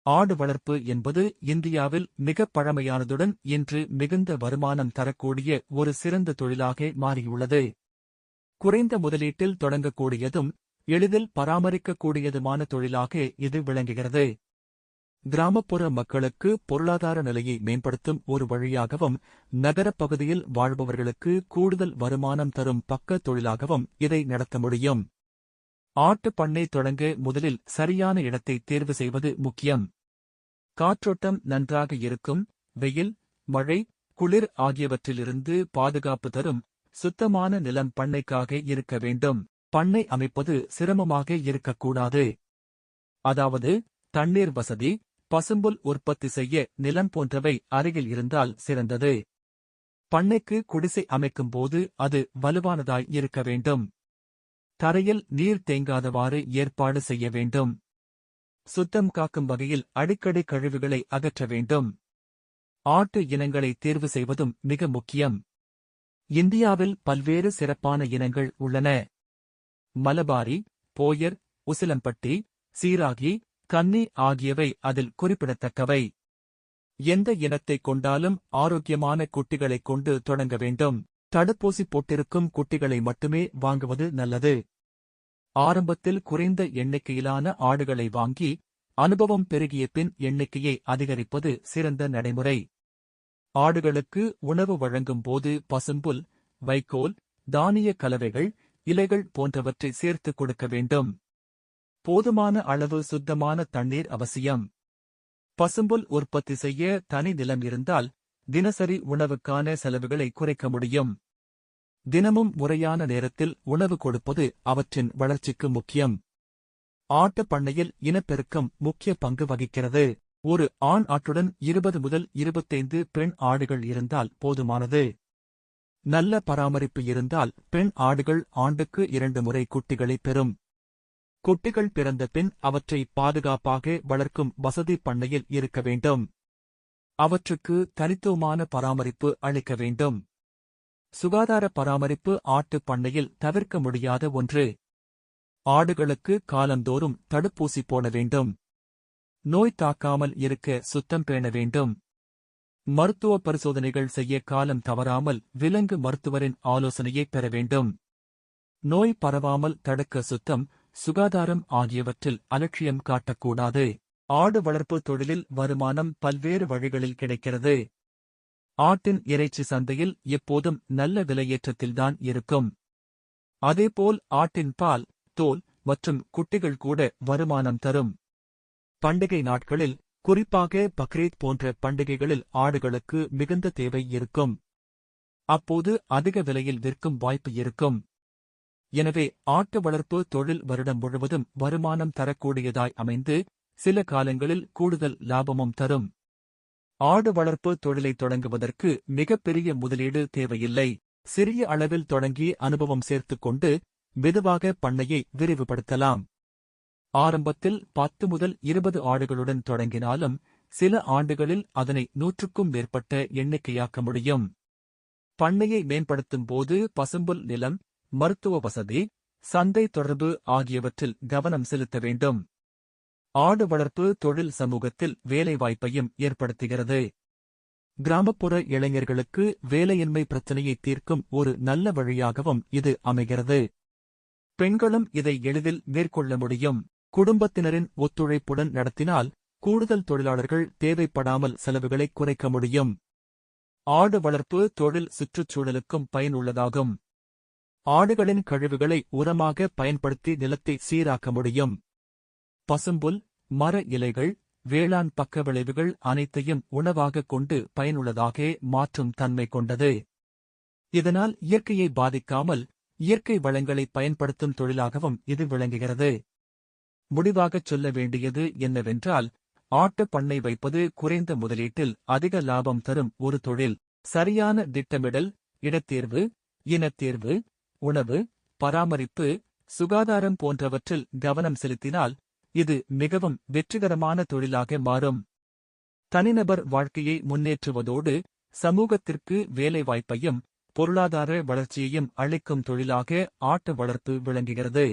ஆடு வளர்ப்பு என்பது இந்தியாவில் மிகப் பழமையானதுடன் இன்று மிகுந்த வருமானம் தரக்கூடிய ஒரு சிறந்த தொழிலாக மாறியுள்ளது. குறைந்த முதலீட்டில் தொடங்கக்கூடியதும் எளிதில் பராமரிக்கக்கூடியதுமான தொழிலாக இது விளங்குகிறது. கிராமப்புற மக்களுக்கு பொருளாதார நிலையை மேம்படுத்தும் ஒரு வழியாகவும், நகரப் பகுதியில் வாழ்பவர்களுக்கு கூடுதல் வருமானம் தரும் பக்க தொழிலாகவும் இதை நடத்த முடியும். ஆட்டுப் பண்ணை தொடங்க முதலில் சரியான இடத்தை தேர்வு செய்வது முக்கியம். காற்றோட்டம் நன்றாக இருக்கும், வெயில், மழை, குளிர் ஆகியவற்றிலிருந்து பாதுகாப்பு தரும் சுத்தமான நிலம் பண்ணைக்காக இருக்க வேண்டும். பண்ணை அமைப்பது சிரமமாக இருக்கக்கூடாது. அதாவது தண்ணீர் வசதி, பசும்புல் உற்பத்தி செய்ய நிலம் போன்றவை அருகில் இருந்தால் சிறந்தது. பண்ணைக்கு குடிசை அமைக்கும்போது அது வலுவானதாய் இருக்க வேண்டும். தரையில் நீர் தேங்காதவாறு ஏற்பாடு செய்ய வேண்டும். சுத்தம் காக்கும் வகையில் அடிக்கடி கழிவுகளை அகற்ற வேண்டும். ஆட்டு இனங்களை தேர்வு செய்வதும் மிக முக்கியம். இந்தியாவில் பல்வேறு சிறப்பான இனங்கள் உள்ளன. மலபாரி, போயர், உசிலம்பட்டி, சீராகி, கன்னி ஆகியவை அதில் குறிப்பிடத்தக்கவை. எந்த இனத்தைக் கொண்டாலும் ஆரோக்கியமான குட்டிகளைக் கொண்டு தொடங்க வேண்டும். தடுப்பூசி போட்டிருக்கும் குட்டிகளை மட்டுமே வாங்குவது நல்லது. ஆரம்பத்தில் குறைந்த எண்ணிக்கையிலான ஆடுகளை வாங்கி அனுபவம் பெருகிய பின் எண்ணிக்கையை அதிகரிப்பது சிறந்த நடைமுறை. ஆடுகளுக்கு உணவு வழங்கும் போது பசும்புல், வைக்கோல், தானிய கலவைகள், இலைகள் போன்றவற்றை சேர்த்துக் கொடுக்க வேண்டும். போதுமான அளவு சுத்தமான தண்ணீர் அவசியம். பசும்புல் உற்பத்தி செய்ய தனி நிலம் இருந்தால் தினசரி உணவுக்கான செலவுகளை குறைக்க முடியும். தினமும் முறையான நேரத்தில் உணவு கொடுப்பது அவற்றின் வளர்ச்சிக்கு முக்கியம். ஆட்டுப் பண்ணையில் இனப்பெருக்கம் முக்கிய பங்கு வகிக்கிறது. ஒரு ஆண் ஆட்டுடன் 20 முதல் 25 பெண் ஆடுகள் இருந்தால் போதுமானது. நல்ல பராமரிப்பு இருந்தால் பெண் ஆடுகள் ஆண்டுக்கு 2 முறை குட்டிகளை பெறும். குட்டிகள் பிறந்த பின் அவற்றை பாதுகாப்பாக வளர்க்கும் வசதி பண்ணையில் இருக்க வேண்டும். அவற்றுக்கு தனித்துவமான பராமரிப்பு அளிக்க வேண்டும். சுகாதார பராமரிப்பு ஆட்டுப் பண்ணையில் தவிர்க்க முடியாத ஒன்று. ஆடுகளுக்கு காலந்தோறும் தடுப்பூசி போட வேண்டும். நோய் தாக்காமல் இருக்க சுத்தம் பேண வேண்டும். மருத்துவ பரிசோதனைகள் செய்ய காலம் தவறாமல் விலங்கு மருத்துவரின் ஆலோசனையை பெற வேண்டும். நோய் பரவாமல் தடுக்க சுத்தம், சுகாதாரம் ஆகியவற்றில் அலட்சியம் காட்டக்கூடாது. ஆடு வளர்ப்பு தொழிலில் வருமானம் பல்வேறு வழிகளில் கிடைக்கிறது. ஆட்டின் இறைச்சி சந்தையில் எப்போதும் நல்ல விலையேற்றத்தில்தான் இருக்கும். அதேபோல் ஆட்டின் பால், தோல் மற்றும் குட்டிகள் கூட வருமானம் தரும். பண்டிகை நாட்களில், குறிப்பாக பக்ரீத் போன்ற பண்டிகைகளில் ஆடுகளுக்கு மிகுந்த தேவை இருக்கும். அப்போது அதிக விலையில் விற்கும் வாய்ப்பு இருக்கும். எனவே ஆட்டு வளர்ப்பு தொழில் வருடம் முழுவதும் வருமானம் தரக்கூடியதாய் அமைந்து சில காலங்களில் கூடுதல் லாபமும் தரும். ஆடு வளர்ப்பு தொழிலை தொடங்குவதற்கு மிகப்பெரிய முதலீடு தேவையில்லை. சிறிய அளவில் தொடங்கி அனுபவம் சேர்த்துக் கொண்டு மெதுவாக பண்ணையை விரிவுபடுத்தலாம். ஆரம்பத்தில் 10 முதல் 20 ஆடுகளுடன் தொடங்கினாலும் சில ஆண்டுகளில் அதனை 100க்கும் மேற்பட்ட எண்ணிக்கையாக்க முடியும். பண்ணையை மேம்படுத்தும் போது பசும்புல் நிலம், மருத்துவ வசதி, சந்தை தொடர்பு ஆகியவற்றில் கவனம் செலுத்த வேண்டும். ஆடு வளர்ப்பு தொழில் சமூகத்தில் வேலைவாய்ப்பையும் ஏற்படுத்துகிறது. கிராமப்புற இளைஞர்களுக்கு வேலையின்மை பிரச்சினையை தீர்க்கும் ஒரு நல்ல வழியாகவும் இது அமைகிறது. பெண்களும் இதை எளிதில் மேற்கொள்ள முடியும். குடும்பத்தினரின் ஒத்துழைப்புடன் நடத்தினால் கூடுதல் தொழிலாளர்கள் தேவைப்படாமல் செலவுகளை குறைக்க முடியும். ஆடு வளர்ப்பு தொழில் சுற்றுச்சூழலுக்கும் பயனுள்ளதாகும். ஆடுகளின் கழிவுகளை உரமாக பயன்படுத்தி நிலத்தை சீராக்க முடியும். பசும்புல், மர இலைகள், வேளாண் பக்க விளைவுகள் அனைத்தையும் உணவாகக் கொண்டு பயனுள்ளதாக மாற்றும் தன்மை கொண்டது. இதனால் இயற்கையை பாதிக்காமல் இயற்கை வளங்களை பயன்படுத்தும் தொழிலாகவும் இது விளங்குகிறது. முடிவாகச் சொல்ல வேண்டியது என்னவென்றால், ஆட்டுப் பண்ணை வைப்பது குறைந்த முதலீட்டில் அதிக லாபம் தரும் ஒரு தொழில். சரியான திட்டமிடல், இடத்தேர்வு, இனத்தேர்வு, உணவு, பராமரிப்பு, சுகாதாரம் போன்றவற்றில் கவனம் செலுத்தினால் இது மிகவும் வெற்றிகரமான தொழிலாக மாறும். தனிநபர் வாழ்க்கையை முன்னேற்றுவதோடு சமூகத்திற்கு வேலைவாய்ப்பையும் பொருளாதார வளர்ச்சியையும் அளிக்கும் தொழிலாக ஆட்டு வளர்ப்பு விளங்குகிறது.